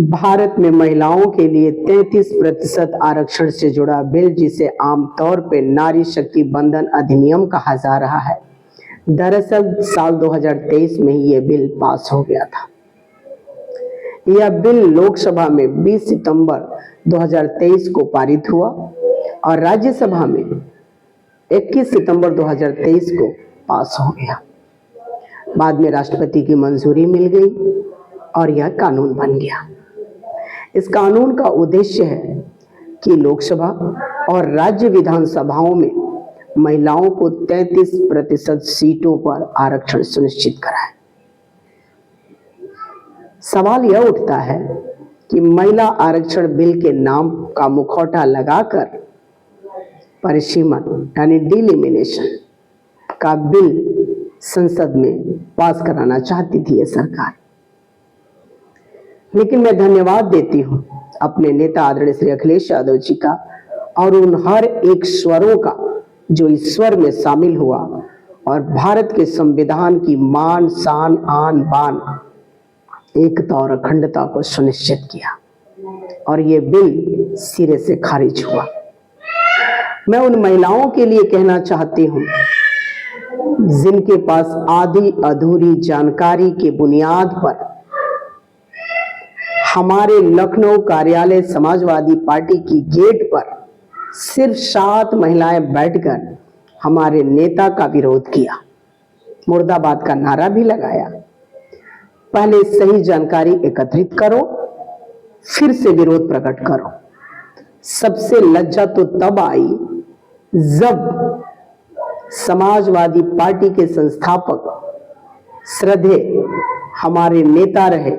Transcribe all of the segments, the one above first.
भारत में महिलाओं के लिए 33% आरक्षण से जुड़ा बिल, जिसे आमतौर पर नारी शक्ति बंधन अधिनियम कहा जा रहा है, दरअसल साल 2023 में ही यह बिल पास हो गया था। यह बिल लोकसभा में 20 सितंबर 2023 को पारित हुआ और राज्यसभा में 21 सितंबर 2023 को पास हो गया। बाद में राष्ट्रपति की मंजूरी मिल गई और यह कानून बन गया। इस कानून का उद्देश्य है कि लोकसभा और राज्य विधानसभाओं में महिलाओं को 33% सीटों पर आरक्षण सुनिश्चित कराए। सवाल यह उठता है कि महिला आरक्षण बिल के नाम का मुखौटा लगाकर परिसीमन यानी डिलिमिनेशन का बिल संसद में पास कराना चाहती थी यह सरकार। लेकिन मैं धन्यवाद देती हूं अपने नेता आदरणीय श्री अखिलेश यादव जी का और उन हर एक स्वरों का जो इस स्वर में शामिल हुआ और भारत के संविधान की मान, शान, आन, बान, एकता और अखंडता को सुनिश्चित किया और ये बिल सिरे से खारिज हुआ। मैं उन महिलाओं के लिए कहना चाहती हूं जिनके पास आधी अधूरी जानकारी के बुनियाद पर हमारे लखनऊ कार्यालय समाजवादी पार्टी की गेट पर सिर्फ 7 महिलाएं बैठकर हमारे नेता का विरोध किया, मुर्दाबाद का नारा भी लगाया। पहले सही जानकारी एकत्रित करो, फिर से विरोध प्रकट करो। सबसे लज्जा तो तब आई जब समाजवादी पार्टी के संस्थापक श्रद्धेय हमारे नेता रहे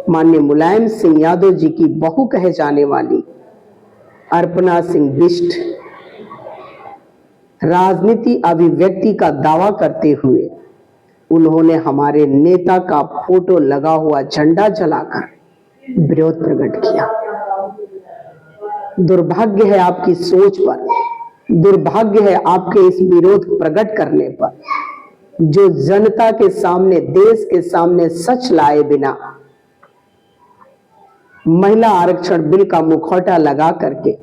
माननीय मुलायम सिंह यादव जी की बहू कहे जाने वाली अर्पणा सिंह बिष्ट राजनीति अभिव्यक्ति का दावा करते हुए उन्होंने हमारे नेता का फोटो लगा हुआ झंडा जलाकर विरोध प्रकट किया। दुर्भाग्य है आपकी सोच पर, दुर्भाग्य है आपके इस विरोध प्रकट करने पर, जो जनता के सामने, देश के सामने सच लाए बिना महिला आरक्षण बिल का मुखौटा लगा करके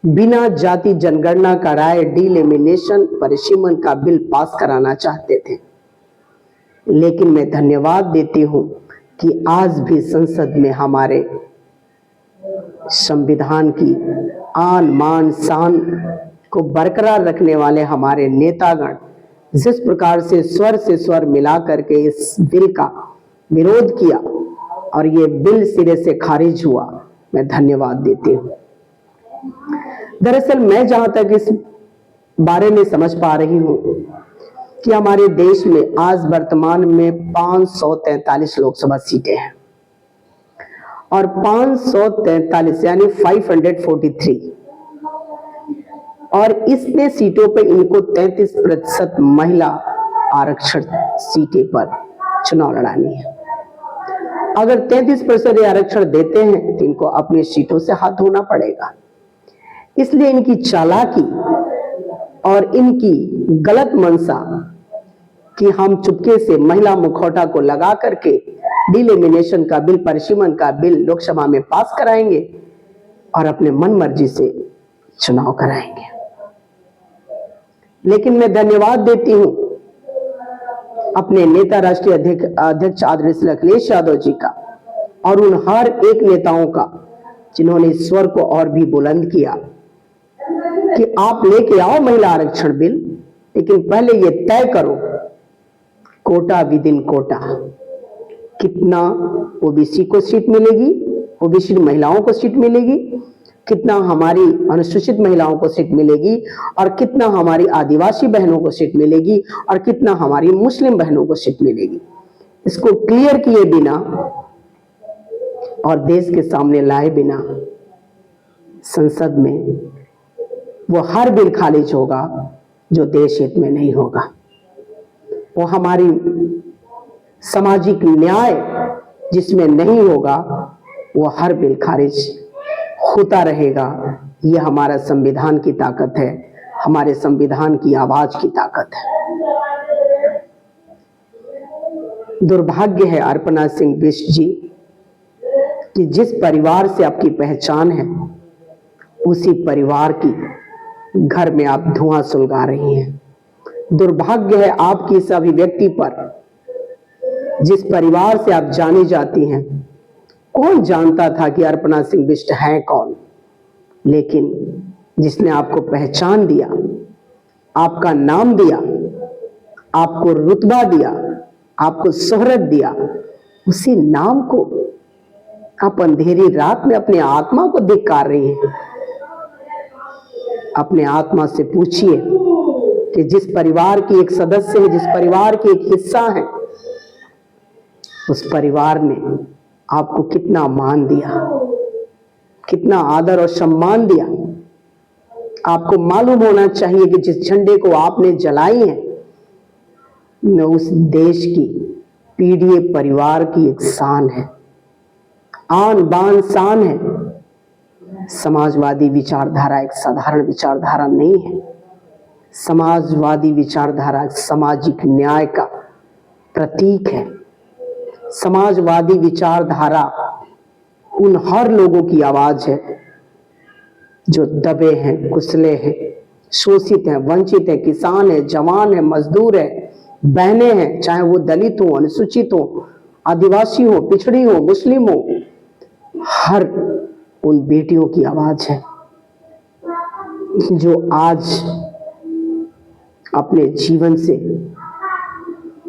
बिना जाति जनगणना कराए डिलिमिनेशन परिसीमन का बिल पास कराना चाहते थे। लेकिन मैं धन्यवाद देती हूं कि आज भी संसद में हमारे संविधान की आन, मान, शान को बरकरार रखने वाले हमारे नेतागण जिस प्रकार से स्वर मिला करके इस बिल का विरोध किया और ये बिल सिरे से खारिज हुआ, मैं धन्यवाद देती हूं। दरअसल मैं जहां तक इस बारे में समझ पा रही हूं कि हमारे देश में आज वर्तमान में 543 लोकसभा सीटें हैं और 543 यानी 543 और इतने सीटों पे इनको 33% महिला आरक्षण सीटें पर चुनाव लड़ानी है। अगर 33% आरक्षण देते हैं तो इनको अपनी सीटों से हाथ धोना पड़ेगा। इसलिए इनकी चालाकी और इनकी गलत मंशा कि हम चुपके से महिला मुखौटा को लगा करके डिलिमिनेशन का बिल, परिसीमन का बिल लोकसभा में पास कराएंगे और अपने मन मर्जी से चुनाव कराएंगे। लेकिन मैं धन्यवाद देती हूं अपने नेता राष्ट्रीय अध्यक्ष आदरणीय श्री अखिलेश यादव जी का और उन हर एक नेताओं का जिन्होंने इस स्वर को और भी बुलंद किया कि आप लेके आओ महिला आरक्षण बिल, लेकिन पहले ये तय करो कोटा विद इन कोटा, कितना ओबीसी को सीट मिलेगी, ओबीसी महिलाओं को सीट मिलेगी, कितना हमारी अनुसूचित महिलाओं को सीट मिलेगी और कितना हमारी आदिवासी बहनों को सीट मिलेगी और कितना हमारी मुस्लिम बहनों को सीट मिलेगी। इसको क्लियर किए बिना और देश के सामने लाए बिना संसद में वो हर बिल खारिज होगा जो देश हित में नहीं होगा। वो हमारी सामाजिक न्याय जिसमें नहीं होगा, वो हर बिल खारिज होता रहेगा। ये हमारा संविधान की ताकत है, हमारे संविधान की आवाज की ताकत है। दुर्भाग्य है अर्पणा सिंह बिष्ट जी, कि जिस परिवार से आपकी पहचान है उसी परिवार की घर में आप धुआं सुलगा रही हैं। दुर्भाग्य है आपकी इस अभिव्यक्ति पर। जिस परिवार से आप जानी जाती हैं, कौन जानता था कि अर्पणा सिंह बिष्ट है कौन, लेकिन जिसने आपको पहचान दिया, आपका नाम दिया, आपको रुतबा दिया, आपको शोहरत दिया, उसी नाम को आप अंधेरी रात में अपने आत्मा को धिक्कार रही हैं। अपने आत्मा से पूछिए कि जिस परिवार की एक सदस्य है, जिस परिवार की एक हिस्सा है, उस परिवार ने आपको कितना मान दिया, कितना आदर और सम्मान दिया। आपको मालूम होना चाहिए कि जिस झंडे को आपने जलाई है न उस देश की पीढ़ी परिवार की एक शान है, आन बान शान है। समाजवादी विचारधारा एक साधारण विचारधारा नहीं है। समाजवादी विचारधारा सामाजिक न्याय का प्रतीक है। समाजवादी विचारधारा उन हर लोगों की आवाज है जो दबे हैं, कुचले हैं, शोषित हैं, वंचित हैं, किसान है, जवान है, मजदूर है, बहनें हैं, चाहे वो दलित हो, अनुसूचित हो, आदिवासी हो, पिछड़ी हो, मुस्लिम हो, हर उन बेटियों की आवाज है जो आज अपने जीवन से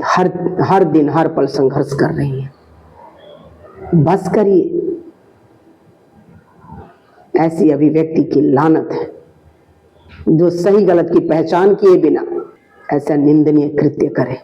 हर दिन हर पल संघर्ष कर रही है। बस करिए, ऐसी अभिव्यक्ति की लानत है जो सही गलत की पहचान किए बिना ऐसा निंदनीय कृत्य करे।